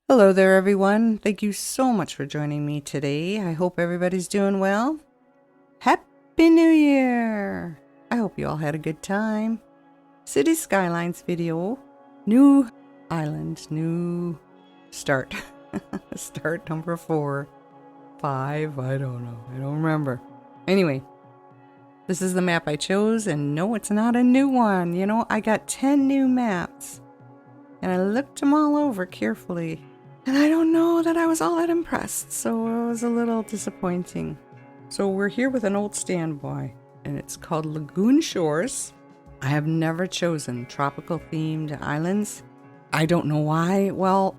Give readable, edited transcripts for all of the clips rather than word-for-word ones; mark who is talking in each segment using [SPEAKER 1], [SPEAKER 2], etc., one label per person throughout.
[SPEAKER 1] Hello there, everyone. Thank you so much for joining me today. I hope everybody's doing well. Happy New Year! I hope you all had a good time. City Skylines video. New island, new start. Start number 4. 5, I don't know. I don't remember. Anyway, this is the map I chose, and no, it's not a new one. You know, I got 10 new maps, and I looked them all over carefully. And I don't know that I was all that impressed, so it was a little disappointing. So we're here with an old standby, and it's called Lagoon Shores. I have never chosen tropical themed islands. I don't know why. Well,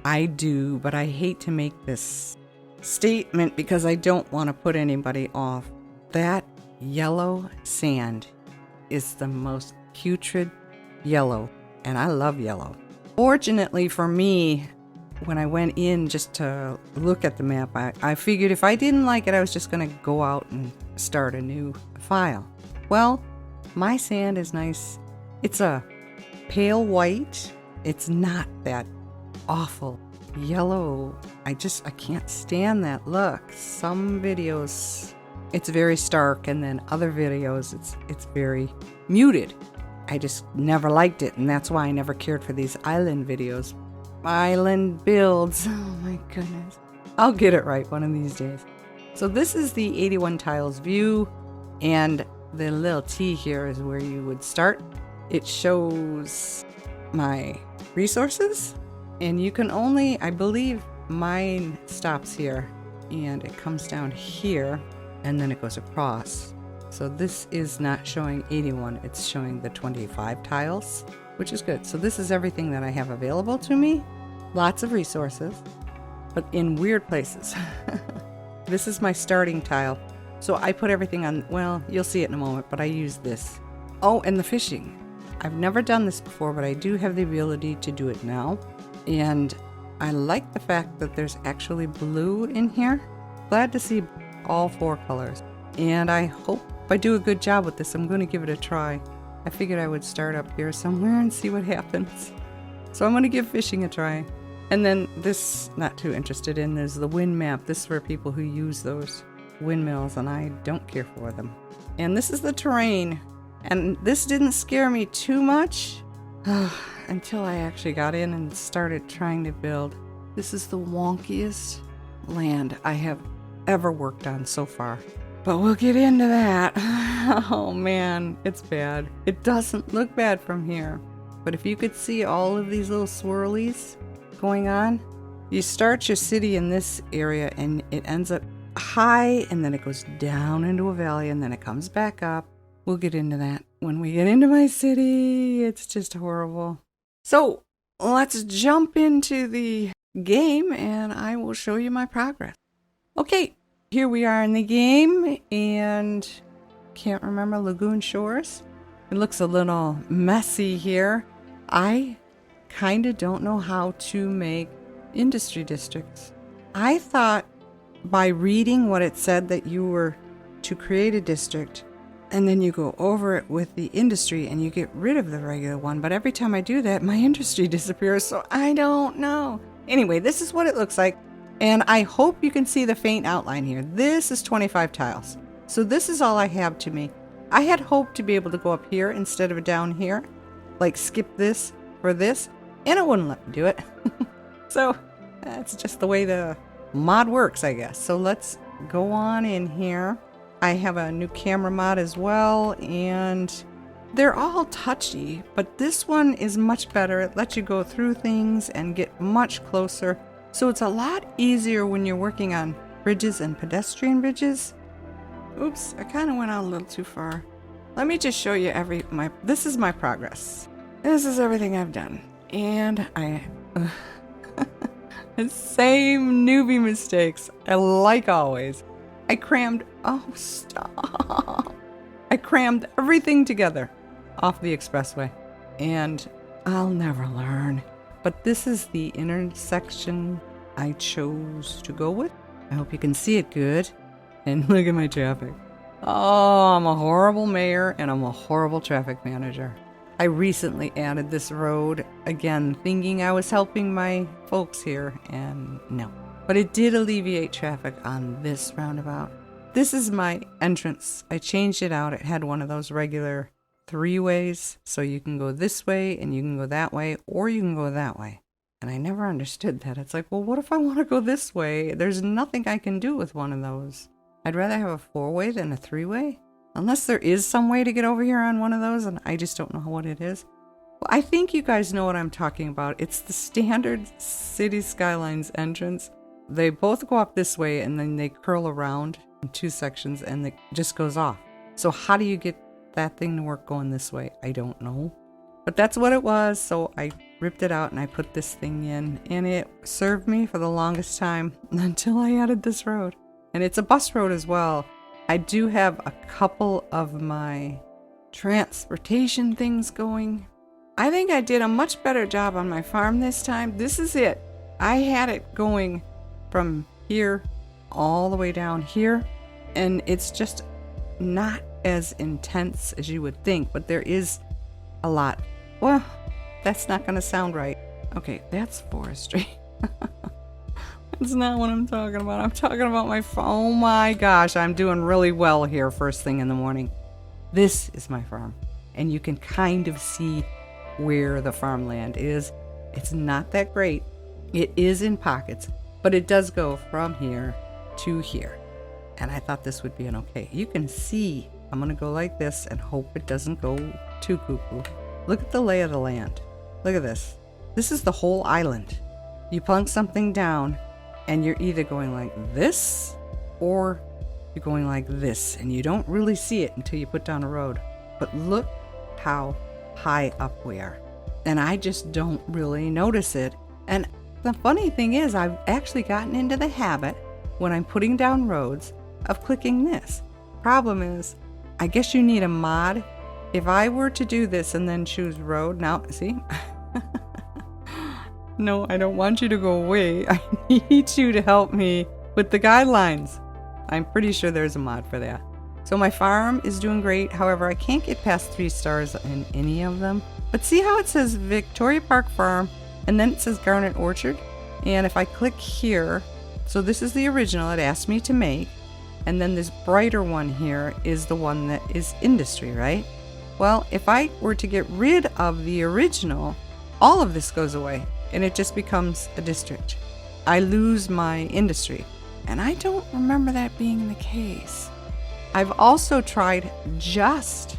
[SPEAKER 1] I do, but I hate to make this statement because I don't want to put anybody off. That yellow sand is the most putrid yellow, and I love yellow. Fortunately for me, when I went in just to look at the map, I figured if I didn't like it, I was just going to go out and start a new file. Well, my sand is nice. It's a pale white. It's not that awful yellow. I can't stand that look. Some videos, it's very stark, and then other videos, it's very muted. I just never liked it, and that's why I never cared for these island videos. Island builds. Oh my goodness. I'll get it right one of these days. So this is the 81 tiles view, and the little T here is where you would start. It shows my resources, and you can only, I believe mine stops here and it comes down here and then it goes across. So this is not showing 81, it's showing the 25 tiles, which is good. So this is everything that I have available to me. Lots of resources, but in weird places. This is my starting tile. So I put everything on, well, you'll see it in a moment, but I use this. Oh, and the fishing. I've never done this before, but I do have the ability to do it now. And I like the fact that there's actually blue in here. Glad to see all 4 colors. And I hope if I do a good job with this, I'm going to give it a try. I figured I would start up here somewhere and see what happens. So I'm going to give fishing a try. And then this, not too interested in, is the wind map. This is for people who use those windmills, and I don't care for them. And this is the terrain. And this didn't scare me too much until I actually got in and started trying to build. This is the wonkiest land I have ever worked on so far. But we'll get into that. Oh man, it's bad. It doesn't look bad from here. But if you could see all of these little swirlies going on, you start your city in this area and it ends up high and then it goes down into a valley and then it comes back up. We'll get into that when we get into my city. It's just horrible. So let's jump into the game and I will show you my progress. Okay. Here we are in the game, and can't remember Lagoon Shores. It looks a little messy here. I kind of don't know how to make industry districts. I thought by reading what it said that you were to create a district, and then you go over it with the industry and you get rid of the regular one. But every time I do that, my industry disappears, so I don't know. Anyway, this is what it looks like. And I hope you can see the faint outline here. This is 25 tiles. So this is all I have to me. I had hoped to be able to go up here instead of down here. Like skip this for this. And it wouldn't let me do it. So that's just the way the mod works, I guess. So let's go on in here. I have a new camera mod as well. And they're all touchy. But this one is much better. It lets you go through things and get much closer. So it's a lot easier when you're working on bridges and pedestrian bridges. Oops, I kind of went out a little too far. Let me just show you this is my progress. This is everything I've done. And same newbie mistakes, like always. I crammed everything together off the expressway. And I'll never learn. But this is the intersection I chose to go with. I hope you can see it good. And look at my traffic. Oh, I'm a horrible mayor and I'm a horrible traffic manager. I recently added this road, again, thinking I was helping my folks here, and no. But it did alleviate traffic on this roundabout. This is my entrance. I changed it out. It had one of those regular 3-ways, so you can go this way, and you can go that way, or you can go that way. And I never understood that. It's like, well, what if I want to go this way? There's nothing I can do with one of those. I'd rather have a 4-way than a 3-way. Unless there is some way to get over here on one of those, and I just don't know what it is. Well, I think you guys know what I'm talking about. It's the standard City Skylines entrance. They both go up this way, and then they curl around in 2 sections, and it just goes off. So how do you get that thing to work going this way? I don't know. But that's what it was, so I ripped it out, and I put this thing in, and it served me for the longest time until I added this road. And it's a bus road as well. I do have a couple of my transportation things going. I think I did a much better job on my farm this time. This is it. I had it going from here all the way down here, and it's just not as intense as you would think, but there is a lot. Well, that's not going to sound right. Okay, that's forestry. That's not what I'm talking about. I'm talking about my farm. Oh my gosh, I'm doing really well here first thing in the morning. This is my farm, and you can kind of see where the farmland is. It's not that great. It is in pockets, but it does go from here to here. And I thought this would be an okay. You can see I'm going to go like this and hope it doesn't go too cuckoo. Look at the lay of the land. Look at this. This is the whole island. You plunk something down, and you're either going like this or you're going like this, and you don't really see it until you put down a road. But look how high up we are. And I just don't really notice it. And the funny thing is, I've actually gotten into the habit when I'm putting down roads of clicking this. Problem is, I guess you need a mod. If I were to do this and then choose road, now, see? No, I don't want you to go away. I need you to help me with the guidelines. I'm pretty sure there's a mod for that. So my farm is doing great. However, I can't get past 3 stars in any of them. But see how it says Victoria Park Farm, and then it says Garnet Orchard? And if I click here, so this is the original it asked me to make. And then this brighter one here is the one that is industry, right? Well, if I were to get rid of the original, all of this goes away. And it just becomes a district. I lose my industry. And I don't remember that being the case. I've also tried just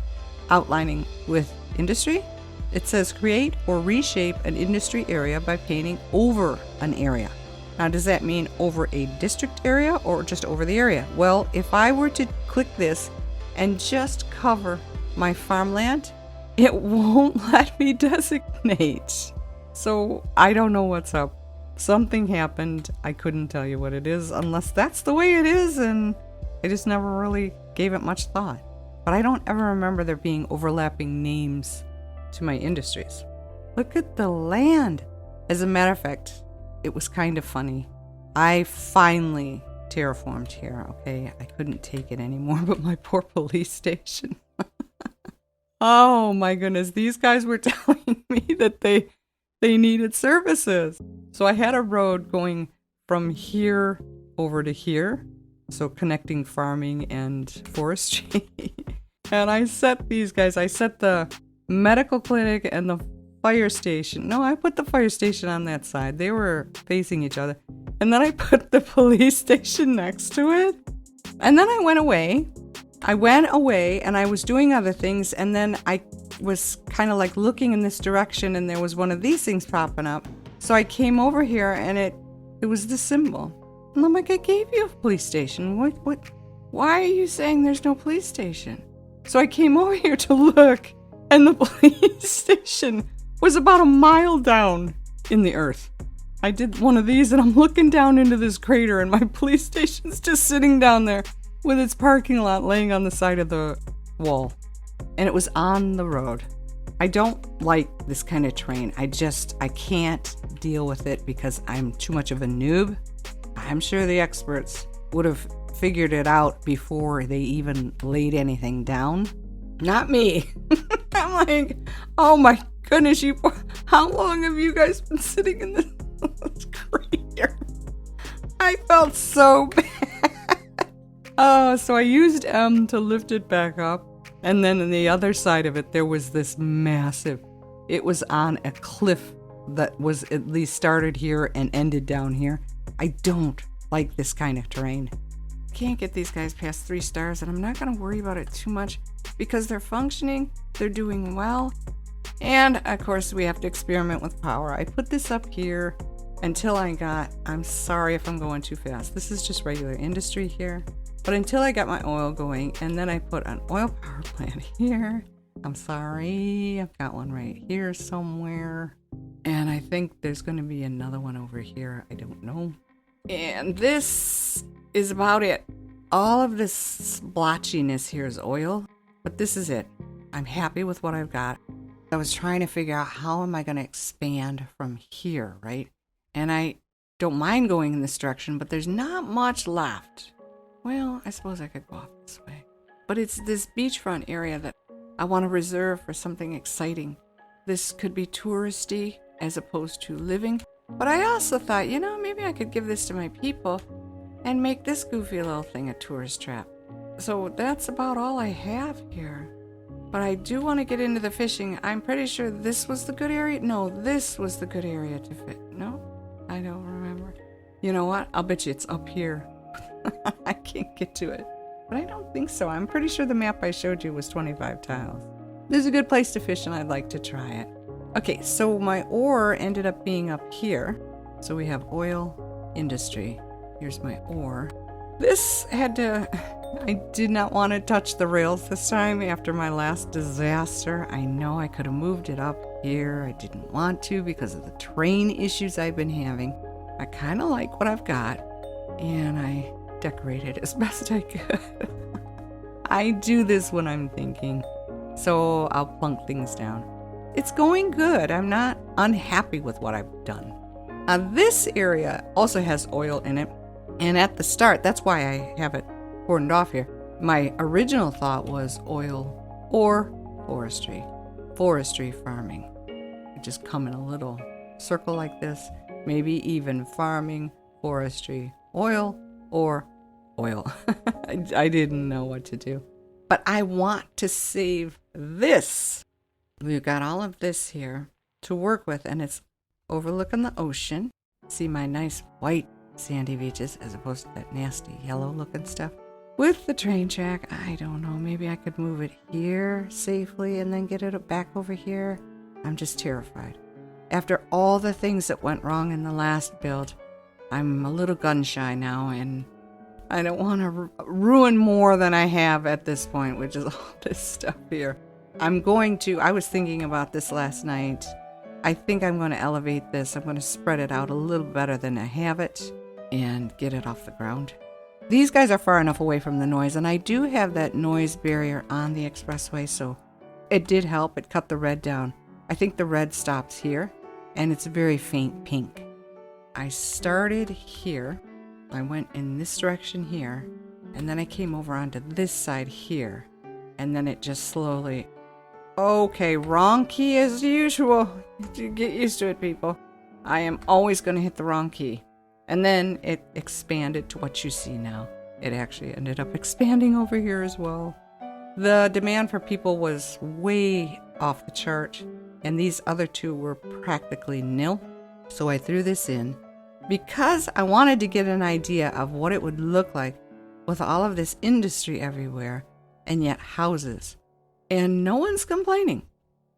[SPEAKER 1] outlining with industry. It says create or reshape an industry area by painting over an area. Now, does that mean over a district area or just over the area? Well, if I were to click this and just cover my farmland, it won't let me designate. So I don't know what's up. Something happened. I couldn't tell you what it is unless that's the way it is, and I just never really gave it much thought. But I don't ever remember there being overlapping names to my industries. Look at the land. As a matter of fact, it was kind of funny. I finally terraformed here, okay? I couldn't take it anymore, but my poor police station. Oh my goodness, these guys were telling me that they needed services. So I had a road going from here over to here, so connecting farming and forestry. And I set these guys, I set the medical clinic and the fire station. No, I put the fire station on that side. They were facing each other. And then I put the police station next to it. And then I went away. And I was doing other things, and then I was kind of like looking in this direction, and there was one of these things popping up. So I came over here, and it was the symbol. And I'm like, I gave you a police station. What? Why are you saying there's no police station? So I came over here to look, and the police station was about a mile down in the earth. I did one of these, and I'm looking down into this crater, and my police station's just sitting down there with its parking lot laying on the side of the wall. And it was on the road. I don't like this kind of terrain. I can't deal with it because I'm too much of a noob. I'm sure the experts would have figured it out before they even laid anything down. Not me. I'm like, oh my goodness, how long have you guys been sitting in this crater? I felt so bad. Oh, so I used M to lift it back up. And then on the other side of it, there was this massive, it was on a cliff that was at least started here and ended down here. I don't like this kind of terrain. Can't get these guys past 3 stars, and I'm not going to worry about it too much because they're functioning, they're doing well, and of course we have to experiment with power. I put this up here until I'm sorry if I'm going too fast. This is just regular industry here, but until I got my oil going, and then I put an oil power plant here. I'm sorry, I've got one right here somewhere, and I think there's going to be another one over here. I don't know. And this is about it. All of this splotchiness here is oil, but this is it. I'm happy with what I've got. I was trying to figure out how am I going to expand from here, right? And I don't mind going in this direction, but there's not much left. Well, I suppose I could go off this way. But it's this beachfront area that I want to reserve for something exciting. This could be touristy as opposed to living. But I also thought, maybe I could give this to my people and make this goofy little thing a tourist trap. So that's about all I have here. But I do want to get into the fishing. I'm pretty sure this was the good area. No, this was the good area to fit. No, I don't remember. You know what? I'll bet you it's up here. I can't get to it. But I don't think so. I'm pretty sure the map I showed you was 25 tiles. This is a good place to fish, and I'd like to try it. Okay, so my ore ended up being up here. So we have oil, industry. Here's my ore. I did not want to touch the rails this time after my last disaster. I know I could have moved it up here. I didn't want to because of the train issues I've been having. I kind of like what I've got, and I decorated as best I could. I do this when I'm thinking, so I'll plunk things down. It's going good. I'm not unhappy with what I've done. This area also has oil in it, and at the start, that's why I have it cordoned off here. My original thought was oil or forestry farming. I just come in a little circle like this, maybe even farming, forestry, oil, or oil. I didn't know what to do. But I want to save this. We've got all of this here to work with, and it's overlooking the ocean. See my nice white sandy beaches as opposed to that nasty yellow looking stuff. With the train track, I don't know, maybe I could move it here safely and then get it back over here. I'm just terrified. After all the things that went wrong in the last build, I'm a little gun shy now, and I don't want to ruin more than I have at this point, which is all this stuff here. I was thinking about this last night. I think I'm going to elevate this. I'm going to spread it out a little better than I have it and get it off the ground. These guys are far enough away from the noise, and I do have that noise barrier on the expressway, so it did help. It cut the red down. I think the red stops here, and it's a very faint pink. I started here. I went in this direction here, and then I came over onto this side here, and then it just slowly... Okay, wrong key as usual. Get used to it, people. I am always going to hit the wrong key. And then it expanded to what you see now. It actually ended up expanding over here as well. The demand for people was way off the chart, and these other two were practically nil. So I threw this in because I wanted to get an idea of what it would look like with all of this industry everywhere and yet houses. And no one's complaining.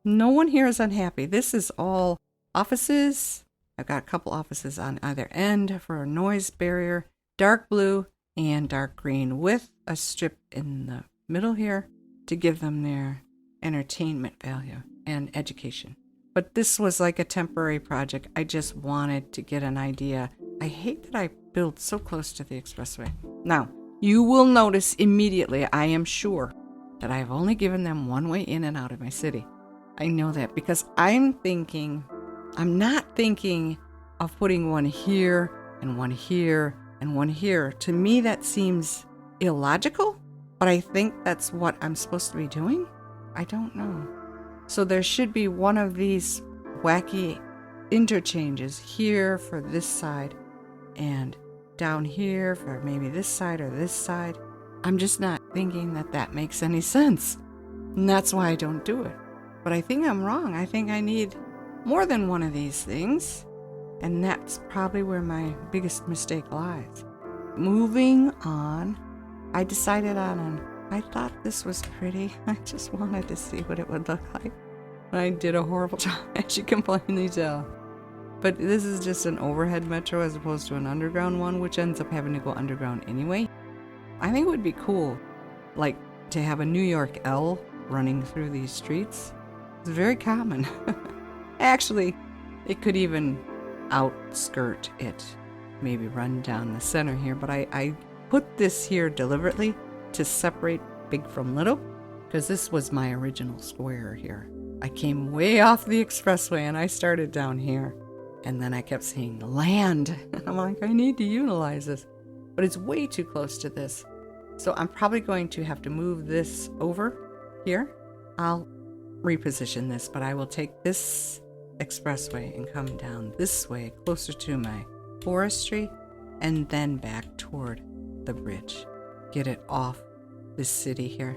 [SPEAKER 1] No one here is unhappy. This is all offices. I've got a couple offices on either end for a noise barrier, dark blue and dark green with a strip in the middle here to give them their entertainment value and education. But this was like a temporary project. I just wanted to get an idea. I hate that I build so close to the expressway. Now, you will notice immediately, I am sure, that I've only given them one way in and out of my city. I know that because I'm not thinking of putting one here and one here and one here. To me, that seems illogical, but I think that's what I'm supposed to be doing. I don't know. So there should be one of these wacky interchanges here for this side and down here for maybe this side or this side. I'm just not thinking that that makes any sense. And that's why I don't do it. But I think I'm wrong. I think I need more than one of these things. And that's probably where my biggest mistake lies. Moving on, I decided on I thought this was pretty. I just wanted to see what it would look like. I did a horrible job, as you can plainly tell. But this is just an overhead metro as opposed to an underground one, which ends up having to go underground anyway. I think it would be cool, like, to have a New York L running through these streets. It's very common. Actually, it could even outskirt it, maybe run down the center here, but I put this here deliberately to separate big from little, because this was my original square here. I came way off the expressway and I started down here, and then I kept seeing land. I'm like, I need to utilize this, but it's way too close to this. So I'm probably going to have to move this over here. I'll reposition this, but I will take this expressway and come down this way closer to my forestry and then back toward the bridge. Get it off this city here.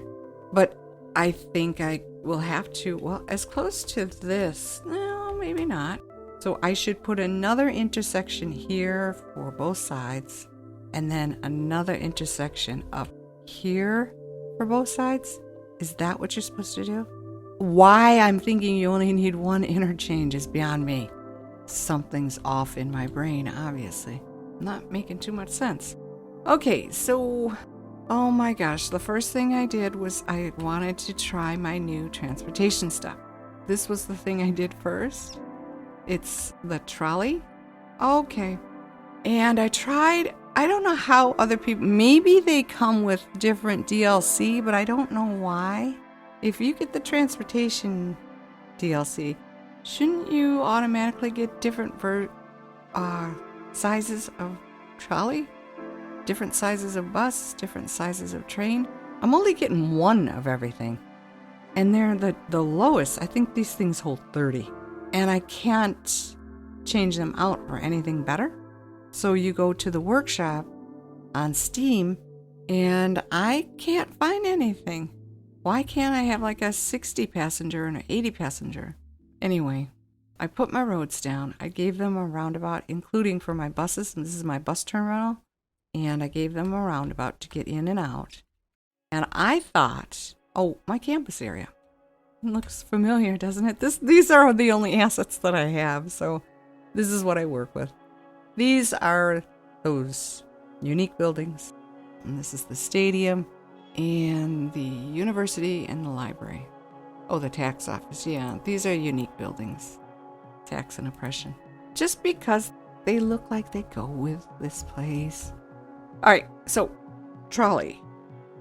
[SPEAKER 1] But I think I will have to, well, as close to this, no, maybe not. So I should put another intersection here for both sides, and then another intersection up here for both sides. Is that what you're supposed to do? Why I'm thinking you only need one interchange is beyond me. Something's off in my brain, obviously. Not making too much sense. Okay, so, oh my gosh, the first thing I did was I wanted to try my new transportation stuff. This was the thing I did first. It's the trolley. Okay. And I tried, I don't know how other people, maybe they come with different DLC, but I don't know why. If you get the transportation DLC, shouldn't you automatically get different sizes of trolley? Different sizes of bus, different sizes of train? I'm only getting one of everything. And they're the lowest. I think these things hold 30. And I can't change them out for anything better. So you go to the workshop on Steam, and I can't find anything. Why can't I have like a 60 passenger and an 80 passenger? Anyway, I put my roads down. I gave them a roundabout, including for my buses. And this is my bus terminal. And I gave them a roundabout to get in and out. And I thought, oh, my campus area. It looks familiar, doesn't it? These are the only assets that I have, so this is what I work with. These are those unique buildings. And this is the stadium and the university and the library. Oh, the tax office. Yeah, these are unique buildings. Tax and oppression. Just because they look like they go with this place. All right, so trolley.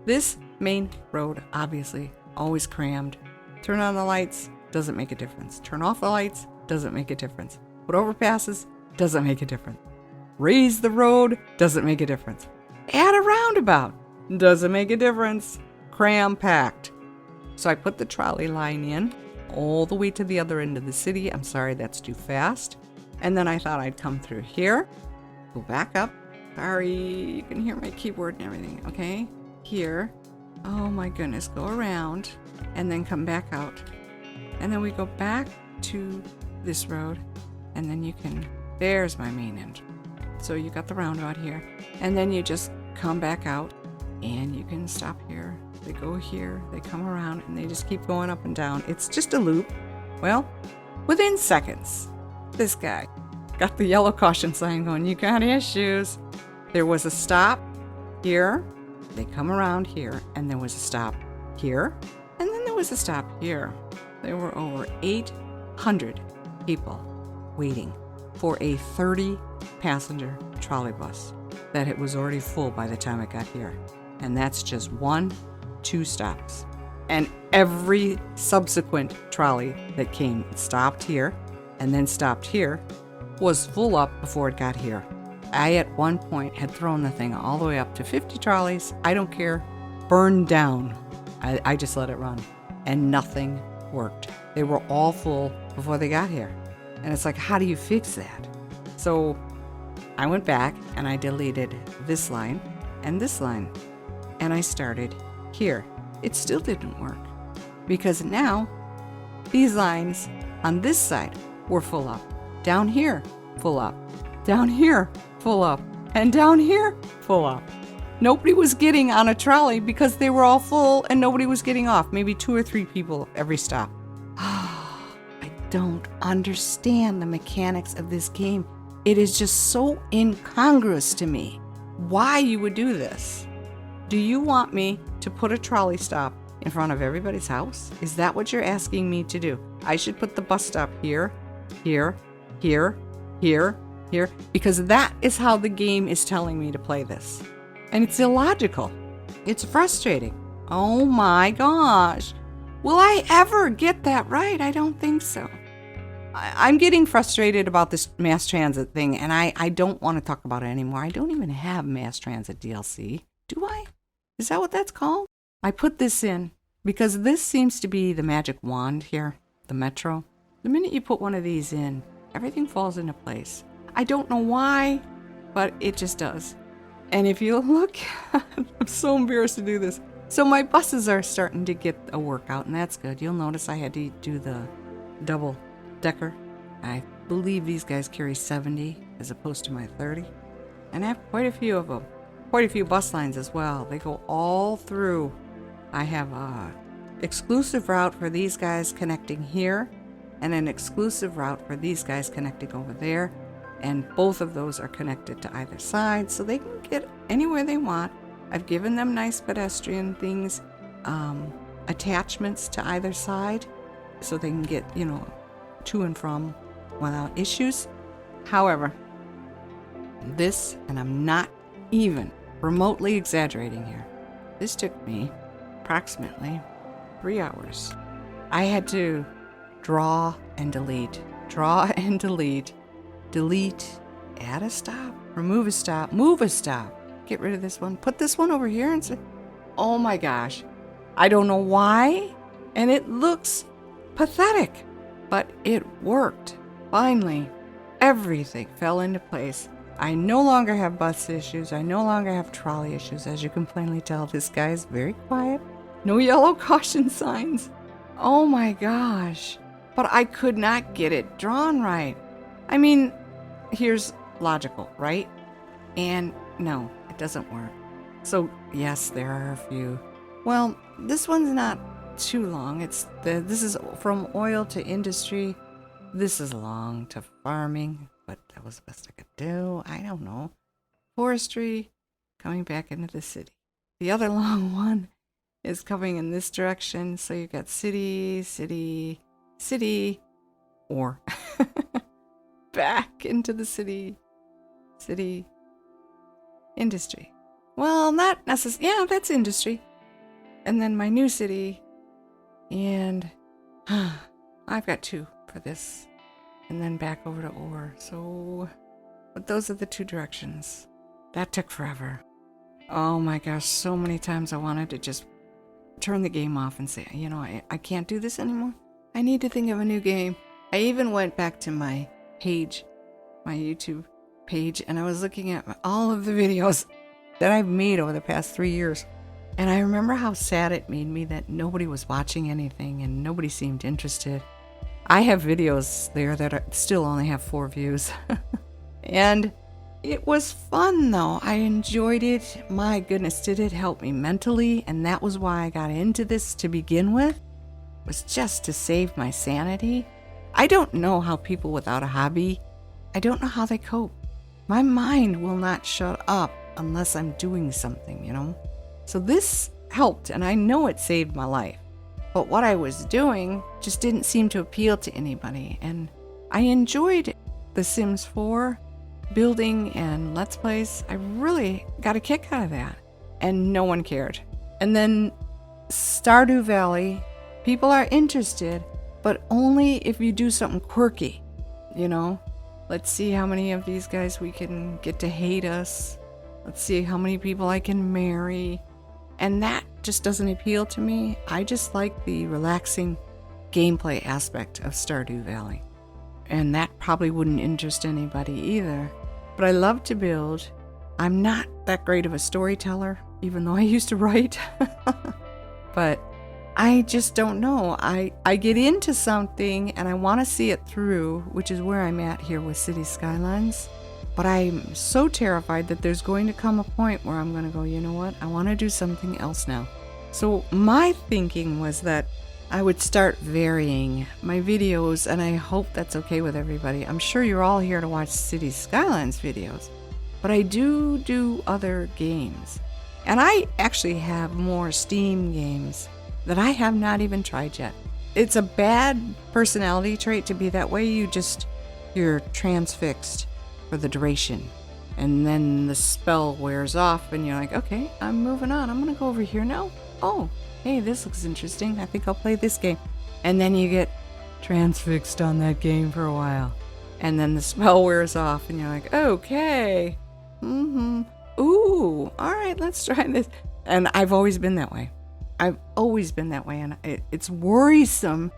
[SPEAKER 1] This main road, obviously, always crammed. Turn on the lights, doesn't make a difference. Turn off the lights, doesn't make a difference. Put overpasses, doesn't make a difference. Raise the road, doesn't make a difference. Add a roundabout, doesn't make a difference. Cram-packed. So I put the trolley line in all the way to the other end of the city. I'm sorry, that's too fast. And then I thought I'd come through here, go back up. Sorry, you can hear my keyboard and everything, okay? Here. Oh my goodness, go around and then come back out. And then we go back to this road, and then you can, there's my main entrance. So you got the roundabout here, and then you just come back out, and you can stop here. They go here, they come around, and they just keep going up and down. It's just a loop. Well, within seconds, this guy got the yellow caution sign going, you got issues. There was a stop here, they come around here, and there was a stop here, and then there was a stop here. There were over 800 people waiting for a 30-passenger trolley bus that it was already full by the time it got here. And that's just 2 stops. And every subsequent trolley that came stopped here and then stopped here was full up before it got here. I at one point had thrown the thing all the way up to 50 trolleys. I don't care. Burned down. I just let it run. And nothing worked. They were all full before they got here. And it's like, how do you fix that? So I went back and I deleted this line and this line. And I started here. It still didn't work because now these lines on this side were full up. Down here, full up. Down here, full up. And down here, full up. Nobody was getting on a trolley because they were all full and nobody was getting off. Maybe 2 or 3 people every stop. I don't understand the mechanics of this game. It is just so incongruous to me. Why you would do this? Do you want me to put a trolley stop in front of everybody's house? Is that what you're asking me to do? I should put the bus stop here, here, here, here, here, because that is how the game is telling me to play this. And it's illogical. It's frustrating. Oh my gosh. Will I ever get that right? I don't think so. I'm getting frustrated about this mass transit thing, and I don't want to talk about it anymore. I don't even have mass transit DLC. Do I? Is that what that's called? I put this in because this seems to be the magic wand here, the Metro. The minute you put one of these in, everything falls into place. I don't know why, but it just does. And if you look, I'm so embarrassed to do this. So my buses are starting to get a workout, and that's good. You'll notice I had to do the double decker. I believe these guys carry 70 as opposed to my 30. And I have quite a few of them. Quite a few bus lines as well. They go all through. I have a exclusive route for these guys connecting here and an exclusive route for these guys connecting over there. And both of those are connected to either side so they can get anywhere they want. I've given them nice pedestrian things, attachments to either side so they can get, to and from without issues. However, this, and I'm not even remotely exaggerating here, this took me approximately 3 hours. I had to draw and delete, delete, add a stop, remove a stop, move a stop, get rid of this one, put this one over here and say, oh my gosh, I don't know why, and it looks pathetic, but it worked. Finally, everything fell into place. I no longer have bus issues. I no longer have trolley issues. As you can plainly tell, this guy is very quiet. No yellow caution signs. Oh my gosh. But I could not get it drawn right. I mean, here's logical, right? And no, it doesn't work. So yes, there are a few. Well, this one's not too long. This is from oil to industry. This is long to farming, but that was the best I could do. I don't know. Forestry, coming back into the city. The other long one is coming in this direction. So you got city, city, city, or back into the city, city, industry. Well, not necessarily. Yeah, that's industry. And then my new city, and I've got 2 for this, and then back over to ore. So, but those are the 2 directions. That took forever. Oh my gosh, so many times I wanted to just turn the game off and say, I can't do this anymore. I need to think of a new game. I even went back to my page, my YouTube page, and I was looking at all of the videos that I've made over the past 3 years. And I remember how sad it made me that nobody was watching anything and nobody seemed interested. I have videos there that still only have 4 views. And it was fun though. I enjoyed it. My goodness, did it help me mentally? And that was why I got into this to begin with, was just to save my sanity. I don't know how people without a hobby, I don't know how they cope. My mind will not shut up unless I'm doing something, So this helped, and I know it saved my life. But what I was doing just didn't seem to appeal to anybody. And I enjoyed The Sims 4, building and Let's Plays. I really got a kick out of that. And no one cared. And then Stardew Valley, people are interested, but only if you do something quirky, Let's see how many of these guys we can get to hate us. Let's see how many people I can marry. And that just doesn't appeal to me. I just like the relaxing gameplay aspect of Stardew Valley. And that probably wouldn't interest anybody either. But I love to build. I'm not that great of a storyteller, even though I used to write. But I just don't know. I get into something and I want to see it through, which is where I'm at here with City Skylines. But I'm so terrified that there's going to come a point where I'm going to go, you know what? I want to do something else now. So my thinking was that I would start varying my videos, and I hope that's okay with everybody. I'm sure you're all here to watch City Skylines videos, but I do other games. And I actually have more Steam games that I have not even tried yet. It's a bad personality trait to be that way. You're transfixed for the duration. And then the spell wears off and you're like, okay, I'm moving on. I'm going to go over here now. Oh, hey, this looks interesting. I think I'll play this game. And then you get transfixed on that game for a while. And then the spell wears off and you're like, okay. Ooh, all right, let's try this. And I've always been that way. And it's worrisome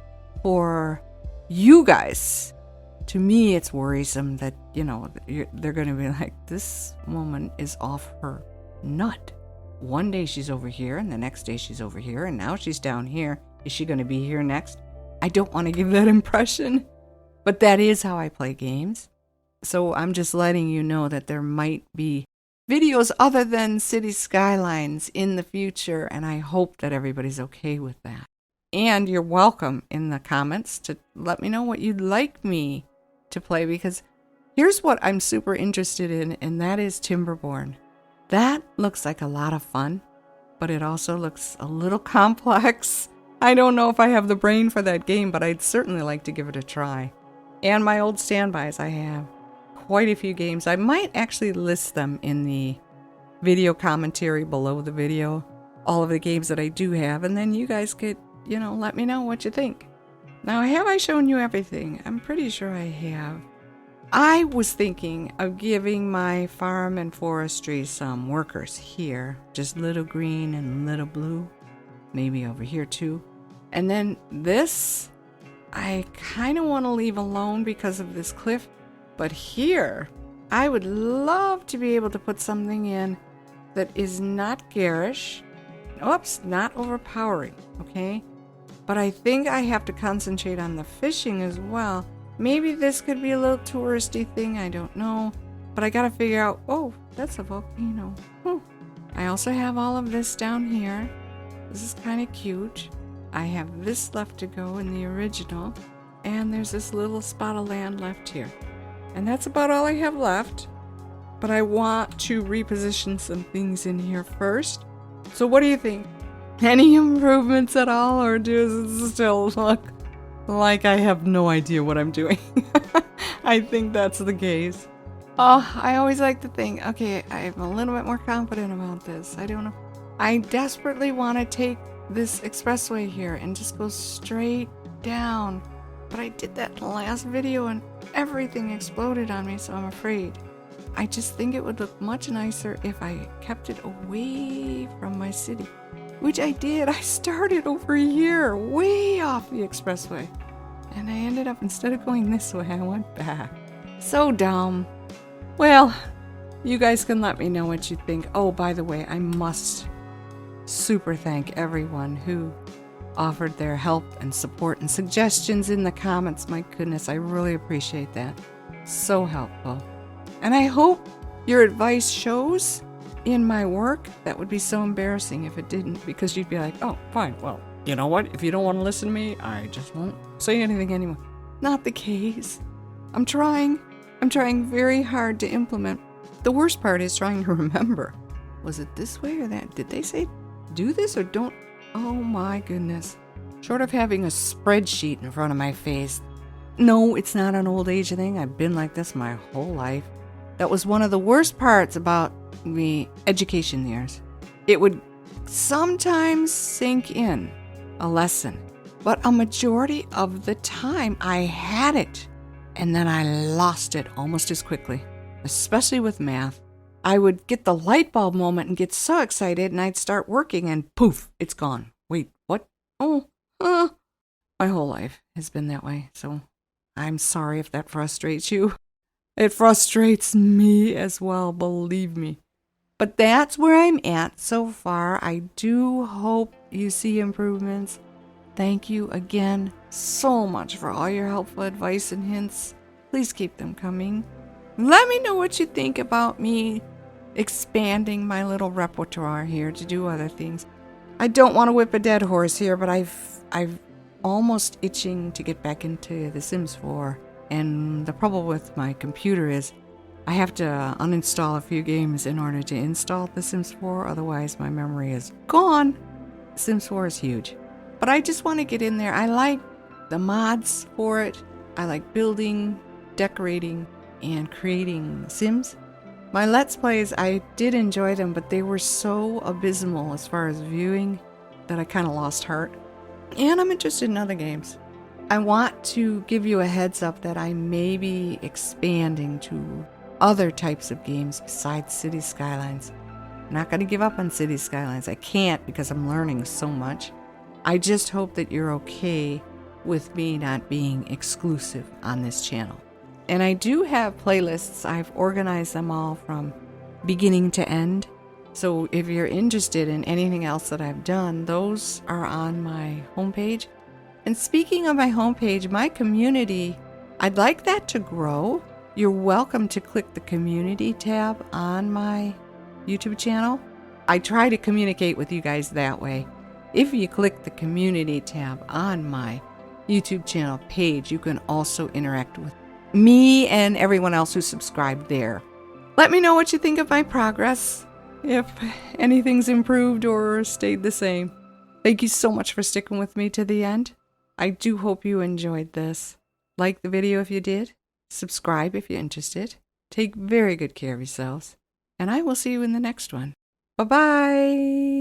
[SPEAKER 1] for you guys. To me, it's worrisome that, they're going to be like, this woman is off her nut. One day she's over here, and the next day she's over here, and now she's down here. Is she going to be here next? I don't want to give that impression, but that is how I play games. So I'm just letting you know that there might be videos other than City Skylines in the future, and I hope that everybody's okay with that. And you're welcome in the comments to let me know what you'd like me to play, because here's what I'm super interested in, and that is Timberborn. That looks like a lot of fun, but it also looks a little complex. I don't know if I have the brain for that game, but I'd certainly like to give it a try. And my old standbys, I have quite a few games. I might actually list them in the video commentary below the video, all of the games that I do have, and then you guys could, let me know what you think. Now, have I shown you everything? I'm pretty sure I have. I was thinking of giving my farm and forestry some workers here, just little green and little blue, maybe over here too. And then this, I kind of want to leave alone because of this cliff. But here, I would love to be able to put something in that is not garish. Oops, not overpowering, okay? But I think I have to concentrate on the fishing as well. Maybe this could be a little touristy thing, I don't know. But I gotta figure out, oh, that's a volcano. I also have all of this down here. This is kind of cute. I have this left to go in the original. And there's this little spot of land left here. And that's about all I have left. But I want to reposition some things in here first. So what do you think? Any improvements at all, or does it still look like I have no idea what I'm doing? I think that's the case. Oh, I always like to think, okay, I'm a little bit more confident about this. I don't know. I desperately want to take this expressway here and just go straight down. But I did that in the last video and everything exploded on me, so I'm afraid. I just think it would look much nicer if I kept it away from my city. Which I did. I started over here, way off the expressway. And I ended up, instead of going this way, I went back. So dumb. Well, you guys can let me know what you think. Oh, by the way, I must super thank everyone who offered their help and support and suggestions in the comments. My goodness, I really appreciate that. So helpful. And I hope your advice shows in my work. That would be so embarrassing if it didn't, because you'd be like, oh, fine, well, you know what? If you don't want to listen to me, I just won't say anything anyway. Not the case. I'm trying very hard to implement. The worst part is trying to remember. Was it this way or that? Did they say do this or don't? Oh my goodness. Short of having a spreadsheet in front of my face. No, it's not an old age thing. I've been like this my whole life. That was one of the worst parts about the education years. It would sometimes sink in a lesson, but a majority of the time I had it, and then I lost it almost as quickly, especially with math. I would get the light bulb moment and get so excited, and I'd start working and poof, it's gone. Wait, what? Oh, My whole life has been that way, so I'm sorry if that frustrates you. It frustrates me as well, believe me. But that's where I'm at so far. I do hope you see improvements. Thank you again so much for all your helpful advice and hints. Please keep them coming. Let me know what you think about me expanding my little repertoire here to do other things. I don't want to whip a dead horse here, but I've almost itching to get back into The Sims 4. And the problem with my computer is I have to uninstall a few games in order to install The Sims 4, otherwise my memory is gone. Sims 4 is huge. But I just want to get in there. I like the mods for it. I like building, decorating, and creating Sims. My Let's Plays, I did enjoy them, but they were so abysmal as far as viewing that I kind of lost heart. And I'm interested in other games. I want to give you a heads up that I may be expanding to other types of games besides City Skylines. I'm not going to give up on City Skylines. I can't because I'm learning so much. I just hope that you're okay with me not being exclusive on this channel. And I do have playlists. I've organized them all from beginning to end. So if you're interested in anything else that I've done, those are on my homepage. And speaking of my homepage, my community, I'd like that to grow. You're welcome to click the community tab on my YouTube channel. I try to communicate with you guys that way. If you click the community tab on my YouTube channel page, you can also interact with me and everyone else who's subscribed there. Let me know what you think of my progress, if anything's improved or stayed the same. Thank you so much for sticking with me to the end. I do hope you enjoyed this. Like the video if you did. Subscribe if you're interested. Take very good care of yourselves. And I will see you in the next one. Bye-bye.